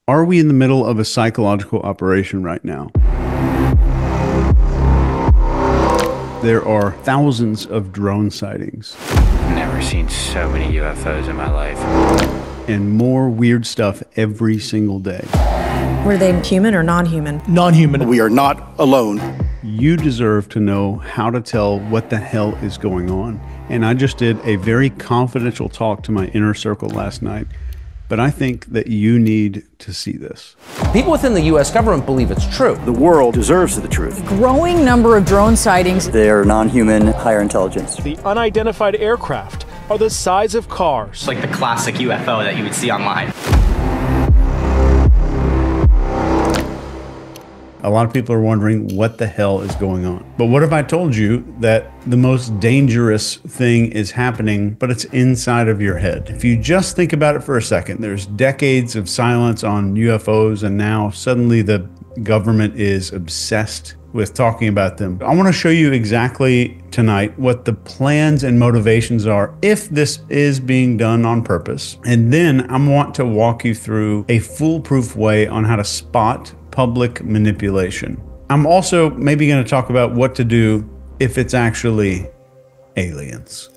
Are we in the middle of a psychological operation right now? There are thousands of drone sightings. Never seen so many UFOs in my life. And more weird stuff every single day. Were they human or non-human? Non-human. We are not alone. You deserve to know how to tell what the hell is going on. And I just did a very confidential talk to my inner circle last night. But I think that you need to see this. People within the U.S. government believe it's true. The world deserves the truth. Growing number of drone sightings. They are non-human, higher intelligence. The unidentified aircraft are the size of cars. It's like the classic UFO that you would see online. A lot of people are wondering what the hell is going on. But what if I told you that the most dangerous thing is happening, but it's inside of your head? If you just think about it for a second, there's decades of silence on UFOs, and now suddenly the government is obsessed with talking about them. I want to show you exactly tonight what the plans and motivations are if this is being done on purpose. And then I want to walk you through a foolproof way on how to spot public manipulation. I'm also maybe going to talk about what to do if it's actually aliens.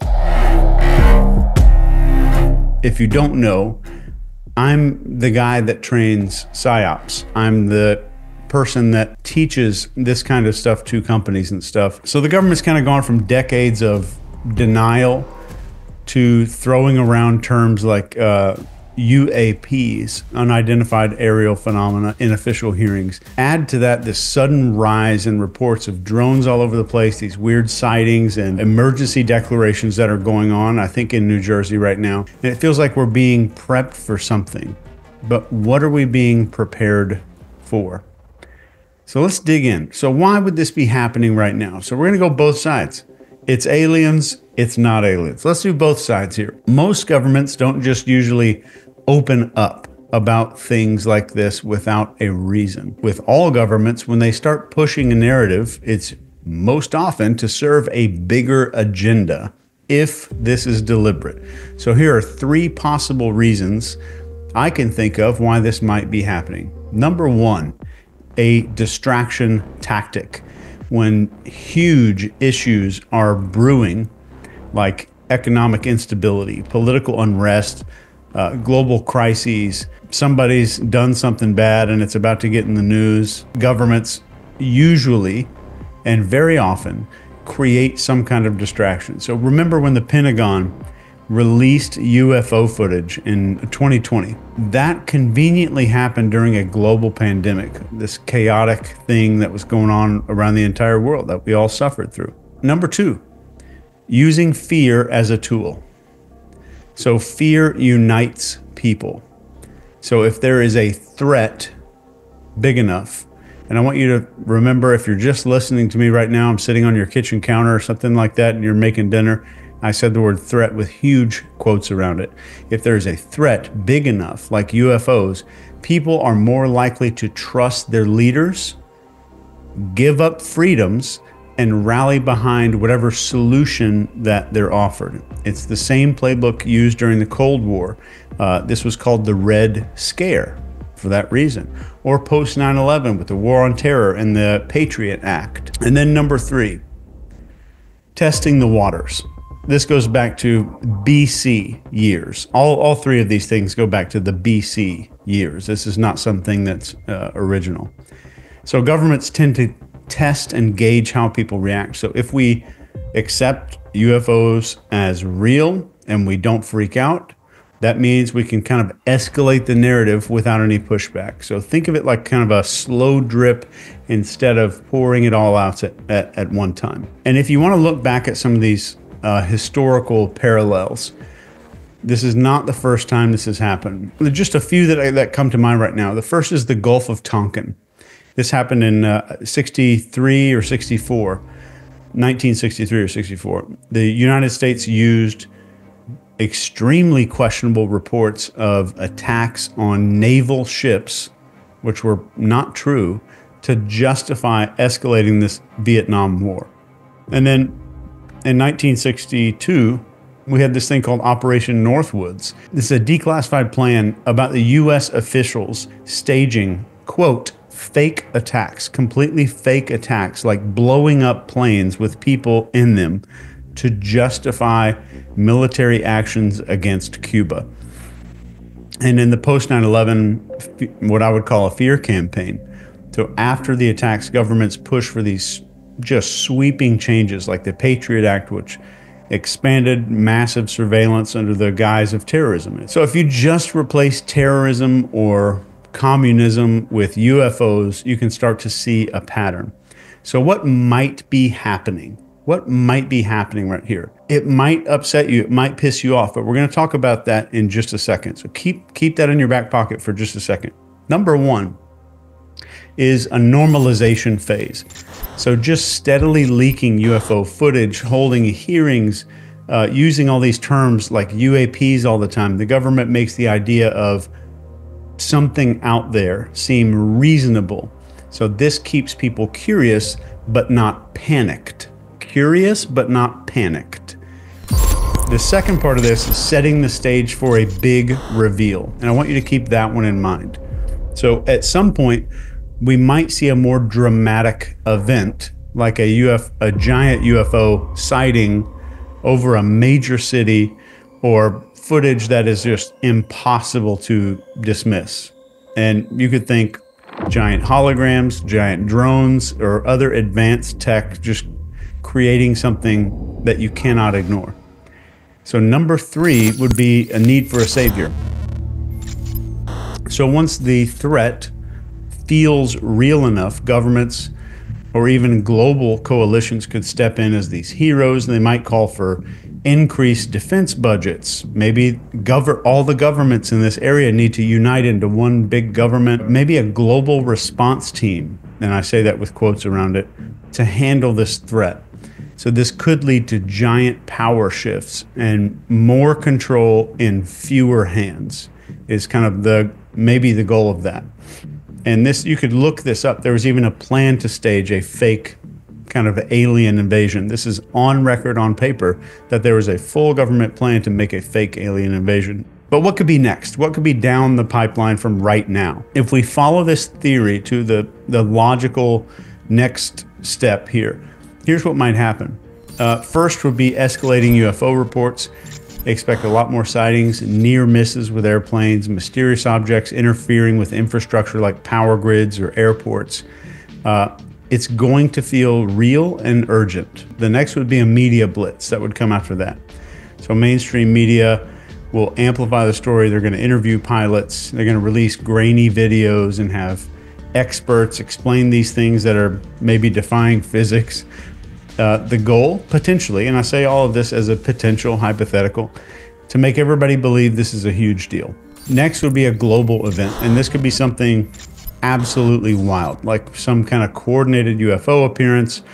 If you don't know, I'm the guy that trains psyops. I'm the person that teaches this kind of stuff to companies and stuff. So the government's kind of gone from decades of denial to throwing around terms like UAPs, unidentified aerial phenomena, in official hearings. Add to that this sudden rise in reports of drones all over the place, these weird sightings and emergency declarations that are going on, I think in New Jersey right now. And it feels like we're being prepped for something. But what are we being prepared for? So let's dig in. So why would this be happening right now? So we're going to go both sides. It's aliens, it's not aliens. Let's do both sides here. Most governments don't just usually open up about things like this without a reason. With all governments, when they start pushing a narrative, it's most often to serve a bigger agenda if this is deliberate. So here are three possible reasons I can think of why this might be happening. Number one, a distraction tactic. When huge issues are brewing, like economic instability, political unrest, global crises, somebody's done something bad and it's about to get in the news, governments usually and very often create some kind of distraction. So remember when the Pentagon released UFO footage in 2020. That conveniently happened during a global pandemic, this chaotic thing that was going on around the entire world that we all suffered through. Number two, using fear as a tool. So fear unites people. So if there is a threat big enough, and I want you to remember, if you're just listening to me right now, I'm sitting on your kitchen counter or something like that and you're making dinner, I said the word threat with huge quotes around it. If there's a threat big enough, like UFOs, people are more likely to trust their leaders, give up freedoms, and rally behind whatever solution that they're offered. It's the same playbook used during the Cold War. This was called the Red Scare for that reason. Or post 9/11 with the War on Terror and the Patriot Act. And then number three, testing the waters. This goes back to BC years. All three of these things go back to the BC years. This is not something that's original. So governments tend to test and gauge how people react. So if we accept UFOs as real and we don't freak out, that means we can kind of escalate the narrative without any pushback. So think of it like kind of a slow drip instead of pouring it all out at one time. And if you want to look back at some of these historical parallels, this is not the first time this has happened. There's just a few that come to mind right now. The first is the Gulf of Tonkin. This happened in 63 or 64, 1963 or 64. The United States used extremely questionable reports of attacks on naval ships, which were not true, to justify escalating this Vietnam War. And then in 1962, we had this thing called Operation Northwoods. This is a declassified plan about the U.S. officials staging, quote, fake attacks, completely fake attacks, like blowing up planes with people in them to justify military actions against Cuba. And in the post 9/11, what I would call a fear campaign. So after the attacks, governments push for these just sweeping changes like the Patriot Act, which expanded massive surveillance under the guise of terrorism. So if you just replace terrorism or communism with UFOs, you can start to see a pattern. So what might be happening? What might be happening right here? It might upset you, it might piss you off, but we're going to talk about that in just a second. So keep that in your back pocket for just a second. Number one is a normalization phase. So just steadily leaking UFO footage, holding hearings, using all these terms like UAPs all the time. The government makes the idea of something out there seem reasonable. So this keeps people curious, but not panicked. Curious, but not panicked. The second part of this is setting the stage for a big reveal. And I want you to keep that one in mind. So at some point, we might see a more dramatic event, like a giant UFO sighting over a major city, or footage that is just impossible to dismiss. And you could think giant holograms, giant drones, or other advanced tech just creating something that you cannot ignore. So number three would be a need for a savior. So once the threat feels real enough, governments or even global coalitions could step in as these heroes. They might call for increased defense budgets. Maybe all the governments in this area need to unite into one big government. Maybe a global response team, and I say that with quotes around it, to handle this threat. So this could lead to giant power shifts and more control in fewer hands is kind of maybe the goal of that. And this, you could look this up. There was even a plan to stage a fake kind of alien invasion. This is on record, on paper, that there was a full government plan to make a fake alien invasion. But what could be next? What could be down the pipeline from right now? If we follow this theory to the logical next step here, here's what might happen. First would be escalating UFO reports. Expect a lot more sightings, near misses with airplanes, mysterious objects interfering with infrastructure like power grids or airports. It's going to feel real and urgent. The next would be a media blitz that would come after that. So mainstream media will amplify the story. They're going to interview pilots. They're going to release grainy videos and have experts explain these things that are maybe defying physics. The goal, potentially, and I say all of this as a potential hypothetical, to make everybody believe this is a huge deal. Next would be a global event, and this could be something absolutely wild, like some kind of coordinated UFO appearance,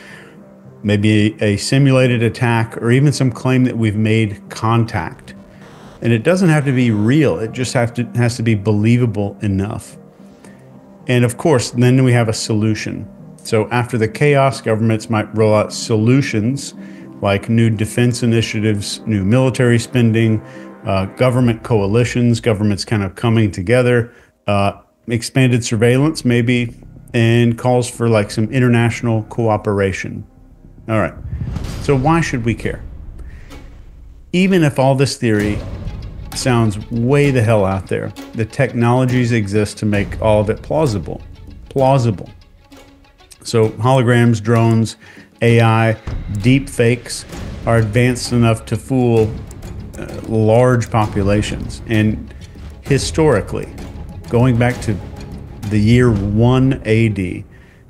maybe a simulated attack, or even some claim that we've made contact. And it doesn't have to be real, it just has to be believable enough. And of course, then we have a solution. So after the chaos, governments might roll out solutions like new defense initiatives, new military spending, government coalitions, governments kind of coming together, expanded surveillance maybe, and calls for like some international cooperation. All right, so why should we care? Even if all this theory sounds way the hell out there, the technologies exist to make all of it plausible. Plausible. So holograms, drones, AI, deep fakes are advanced enough to fool large populations. And historically, going back to the year 1 AD,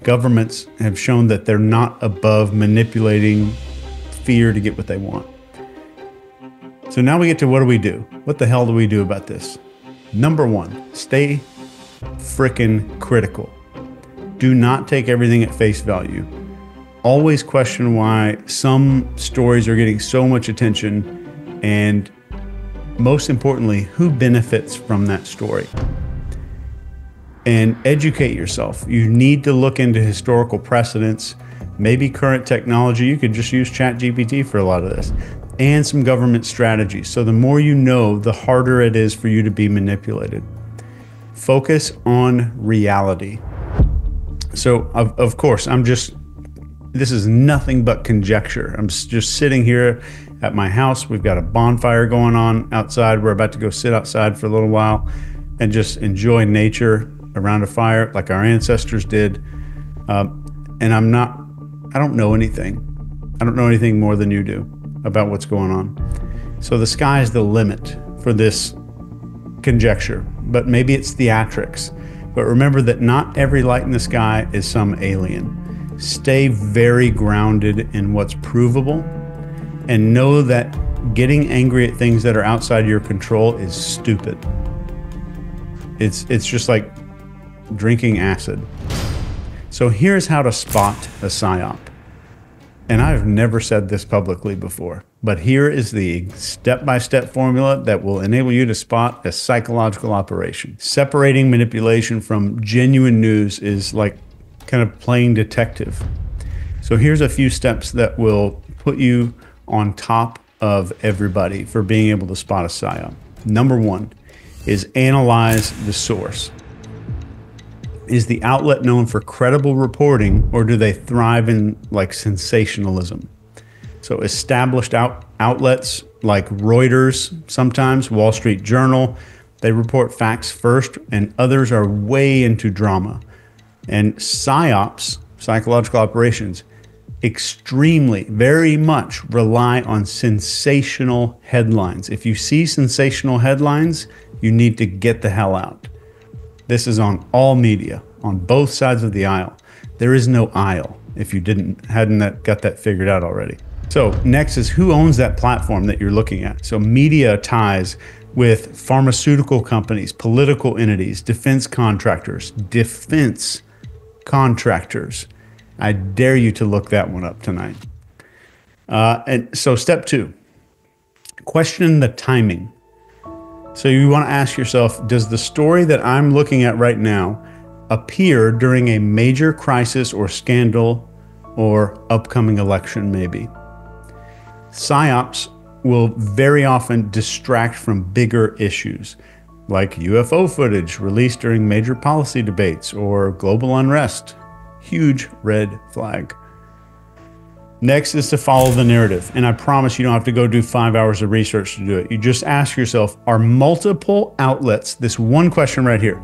governments have shown that they're not above manipulating fear to get what they want. So now we get to what do we do? What the hell do we do about this? Number one, stay frickin' critical. Do not take everything at face value. Always question why some stories are getting so much attention, and most importantly, who benefits from that story. And educate yourself. You need to look into historical precedents, maybe current technology. You could just use ChatGPT for a lot of this. and some government strategies. So the more you know, the harder it is for you to be manipulated. Focus on reality. So of course, this is nothing but conjecture. I'm just sitting here at my house. We've got a bonfire going on outside. We're about to go sit outside for a little while and just enjoy nature around a fire like our ancestors did. And I don't know anything. I don't know anything more than you do about what's going on. So the sky is the limit for this conjecture, but maybe it's theatrics. But remember that not every light in the sky is some alien. Stay very grounded in what's provable and know that getting angry at things that are outside your control is stupid. It's just like drinking acid. So here's how to spot a psyop. And I've never said this publicly before, but here is the step-by-step formula that will enable you to spot a psychological operation. Separating manipulation from genuine news is like kind of playing detective. So here's a few steps that will put you on top of everybody for being able to spot a psyop. Number one is analyze the source. Is the outlet known for credible reporting, or do they thrive in like sensationalism? So established outlets like Reuters, sometimes Wall Street Journal, they report facts first, and others are way into drama. And psyops, psychological operations, extremely, very much rely on sensational headlines. If you see sensational headlines, you need to get the hell out. This is on all media, on both sides of the aisle. There is no aisle if you hadn't got that figured out already. So next is who owns that platform that you're looking at. So media ties with pharmaceutical companies, political entities, defense contractors. I dare you to look that one up tonight. And so step two, question the timing. So you want to ask yourself, does the story that I'm looking at right now appear during a major crisis or scandal or upcoming election maybe? PSYOPs will very often distract from bigger issues like UFO footage released during major policy debates or global unrest. Huge red flag. Next is to follow the narrative. And I promise you don't have to go do 5 hours of research to do it. You just ask yourself, are multiple outlets, this one question right here,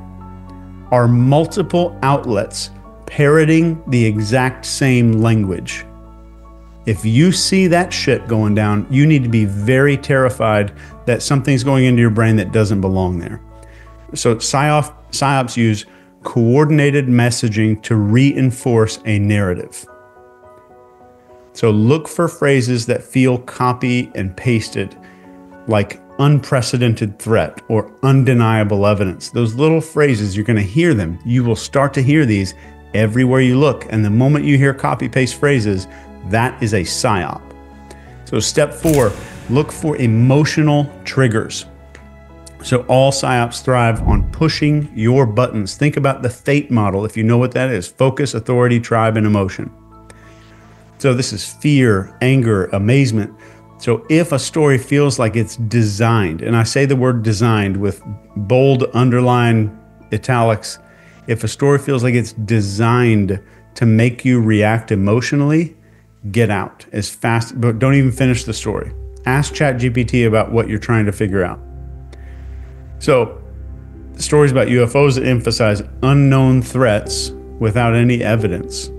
are multiple outlets parroting the exact same language? If you see that shit going down, you need to be very terrified that something's going into your brain that doesn't belong there. So PSYOPs use coordinated messaging to reinforce a narrative. So look for phrases that feel copy and pasted, like unprecedented threat or undeniable evidence. Those little phrases, you're going to hear them. You will start to hear these everywhere you look. And the moment you hear copy paste phrases, that is a psyop. So step 4, look for emotional triggers. So all psyops thrive on pushing your buttons. Think about the fate model, if you know what that is. Focus, authority, tribe, and emotion. So this is fear, anger, amazement. So if a story feels like it's designed, and I say the word designed with bold, underline, italics, if a story feels like it's designed to make you react emotionally, get out as fast, but don't even finish the story. Ask ChatGPT about what you're trying to figure out. So stories about UFOs that emphasize unknown threats without any evidence,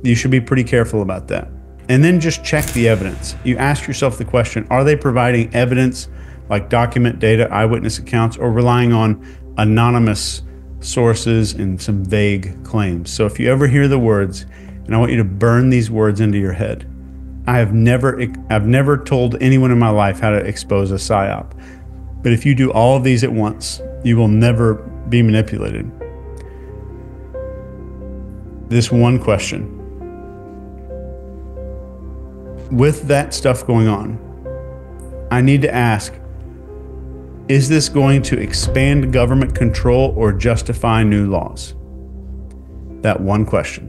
you should be pretty careful about that. And then just check the evidence. You ask yourself the question, are they providing evidence like document data, eyewitness accounts, or relying on anonymous sources and some vague claims? So if you ever hear the words, and I want you to burn these words into your head. I've never told anyone in my life how to expose a psyop. But if you do all of these at once, you will never be manipulated. This one question. With that stuff going on, I need to ask, is this going to expand government control or justify new laws? That one question.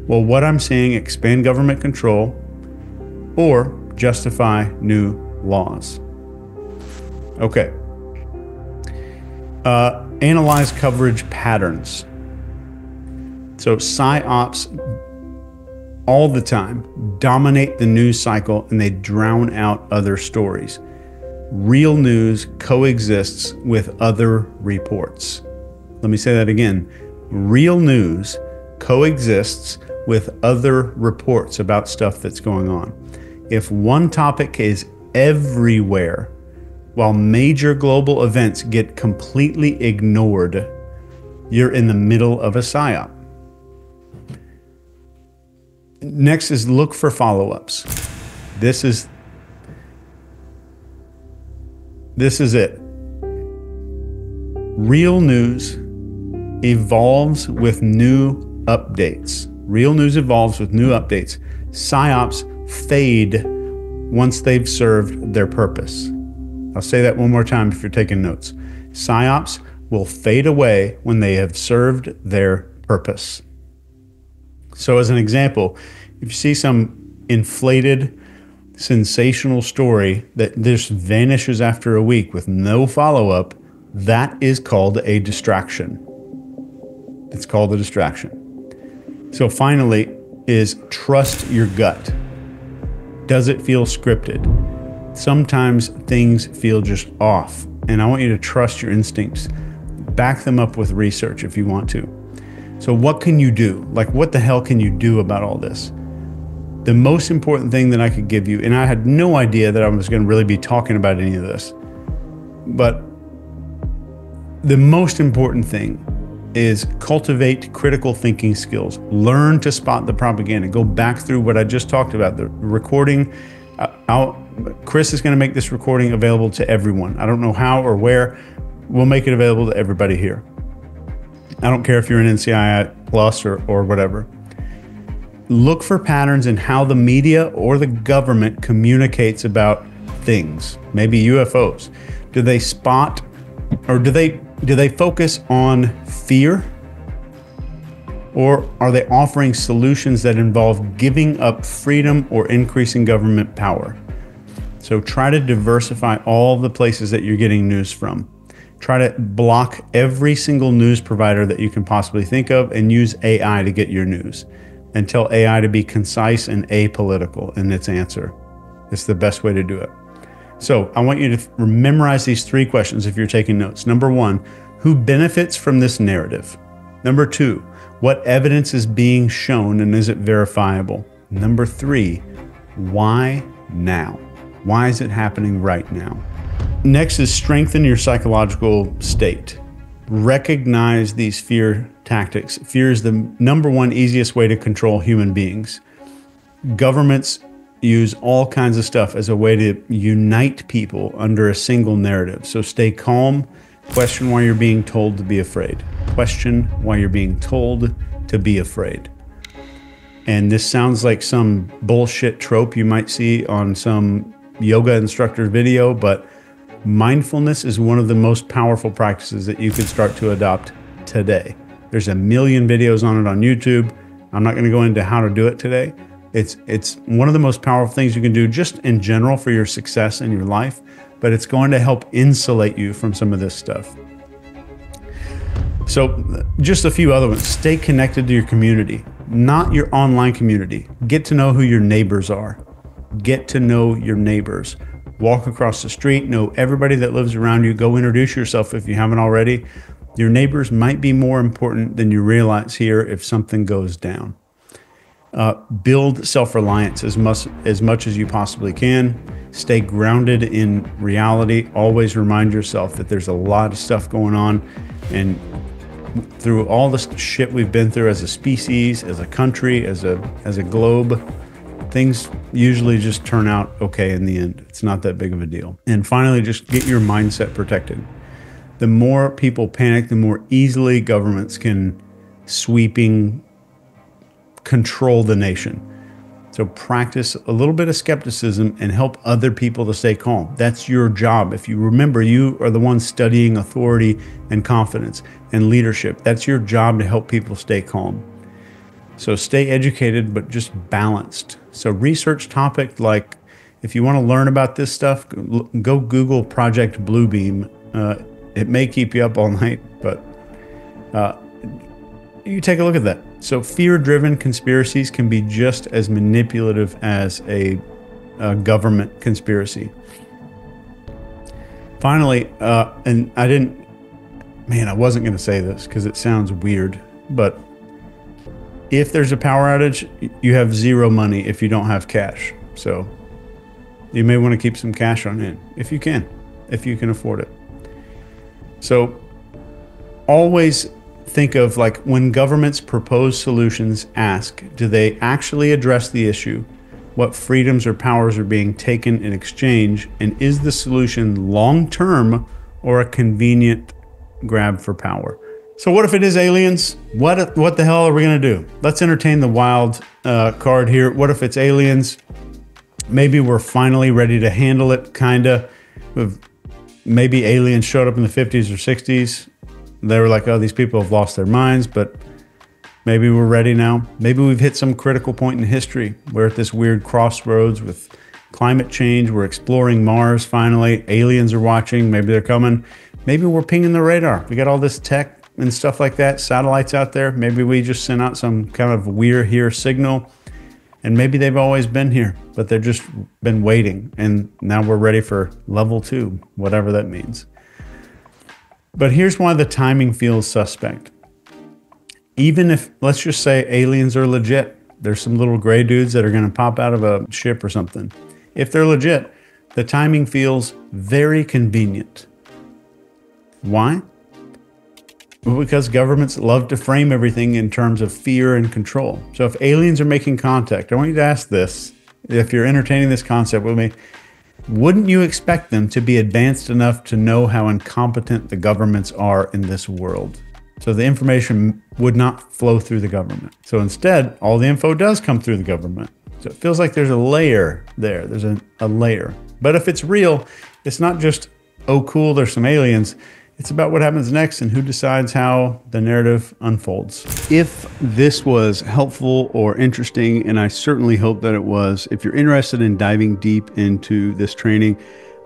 Will what I'm seeing expand government control or justify new laws. Okay. Analyze coverage patterns. So psyops all the time dominate the news cycle and they drown out other stories. Real news coexists with other reports. Let me say that again. Real news coexists with other reports about stuff that's going on. If one topic is everywhere, while major global events get completely ignored, you're in the middle of a psyop. Next is look for follow-ups. This is it. Real news evolves with new updates. Real news evolves with new updates. Psyops fade once they've served their purpose. I'll say that one more time if you're taking notes. Psyops will fade away when they have served their purpose. So as an example, if you see some inflated, sensational story that just vanishes after a week with no follow-up, that is called a distraction. It's called a distraction. So finally is trust your gut. Does it feel scripted? Sometimes things feel just off, and I want you to trust your instincts. Back them up with research if you want to. So what can you do? Like, what the hell can you do about all this? The most important thing that I could give you, and I had no idea that I was going to really be talking about any of this, but the most important thing is cultivate critical thinking skills. Learn to spot the propaganda. Go back through what I just talked about, the recording. Chris is going to make this recording available to everyone. I don't know how or where. We'll make it available to everybody here. I don't care if you're an NCI Plus or whatever. Look for patterns in how the media or the government communicates about things, maybe UFOs. Do they spot, or do they focus on fear? Or are they offering solutions that involve giving up freedom or increasing government power? So try to diversify all the places that you're getting news from. Try to block every single news provider that you can possibly think of and use AI to get your news. And tell AI to be concise and apolitical in its answer. It's the best way to do it. So I want you to memorize these 3 questions if you're taking notes. Number 1, who benefits from this narrative? Number 2, what evidence is being shown and is it verifiable? Number 3, why now? Why is it happening right now? Next is strengthen your psychological state. Recognize these fear tactics. Fear is the number 1 easiest way to control human beings. Governments use all kinds of stuff as a way to unite people under a single narrative. So stay calm. Question why you're being told to be afraid. Question why you're being told to be afraid. And this sounds like some bullshit trope you might see on some yoga instructor video, but mindfulness is one of the most powerful practices that you could start to adopt today. There's a million videos on it on YouTube. I'm not going to go into how to do it today. It's one of the most powerful things you can do just in general for your success in your life, but it's going to help insulate you from some of this stuff. So just a few other ones. Stay connected to your community, not your online community. Get to know who your neighbors are. Get to know your neighbors. Walk across the street, know everybody that lives around you. Go introduce yourself if you haven't already. Your neighbors might be more important than you realize here if something goes down. Build self-reliance as much as you possibly can. Stay grounded in reality. Always remind yourself that there's a lot of stuff going on, and through all the shit we've been through as a species, as a country, as a globe, things usually just turn out okay in the end. It's not that big of a deal. And finally, just get your mindset protected. The more people panic, the more easily governments can sweeping control the nation. So practice a little bit of skepticism and help other people to stay calm. That's your job. If you remember, you are the one studying authority and confidence and leadership. That's your job to help people stay calm. So stay educated, but just balanced. So research topics like If you want to learn about this stuff, go Google Project Bluebeam. It may keep you up all night, but you take a look at that. So fear-driven conspiracies can be just as manipulative as a government conspiracy. Finally, and I wasn't going to say this because it sounds weird, but if there's a power outage, you have zero money if you don't have cash. So you may want to keep some cash on hand if you can afford it. So always think of, like, when governments propose solutions, ask, do they actually address the issue? What freedoms or powers are being taken in exchange? And is the solution long-term or a convenient grab for power? So what if it is aliens? What the hell are we going to do? Let's entertain the wild card here. What if it's aliens? Maybe we're finally ready to handle it, kinda. Maybe aliens showed up in the 50s or 60s. They were like, oh, these people have lost their minds, but maybe we're ready now. Maybe we've hit some critical point in history. We're at this weird crossroads with climate change. We're exploring Mars finally. Aliens are watching. Maybe they're coming. Maybe we're pinging the radar. We got all this tech and stuff like that, satellites out there. Maybe we just sent out some kind of we're here signal, and maybe they've always been here, but they've just been waiting, and now we're ready for level 2, whatever that means. But here's why the timing feels suspect. Even if, let's just say, aliens are legit, there's some little gray dudes that are going to pop out of a ship or something. If they're legit, the timing feels very convenient. Why? Well, because governments love to frame everything in terms of fear and control. So if aliens are making contact, I want you to ask this, if you're entertaining this concept with me, wouldn't you expect them to be advanced enough to know how incompetent the governments are in this world? So the information would not flow through the government. So instead, all the info does come through the government. So it feels like there's a layer there. There's a layer. But if it's real, it's not just, oh cool, there's some aliens. It's about what happens next and who decides how the narrative unfolds. If this was helpful or interesting, and I certainly hope that it was, if you're interested in diving deep into this training,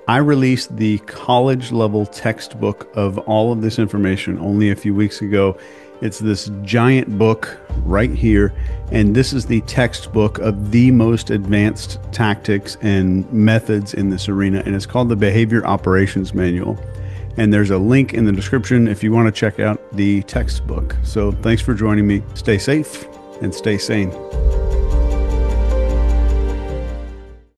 I released the college level textbook of all of this information only a few weeks ago. It's this giant book right here, and this is the textbook of the most advanced tactics and methods in this arena, and it's called the Behavior Operations Manual. And there's a link in the description if you want to check out the textbook. So thanks for joining me. Stay safe and stay sane.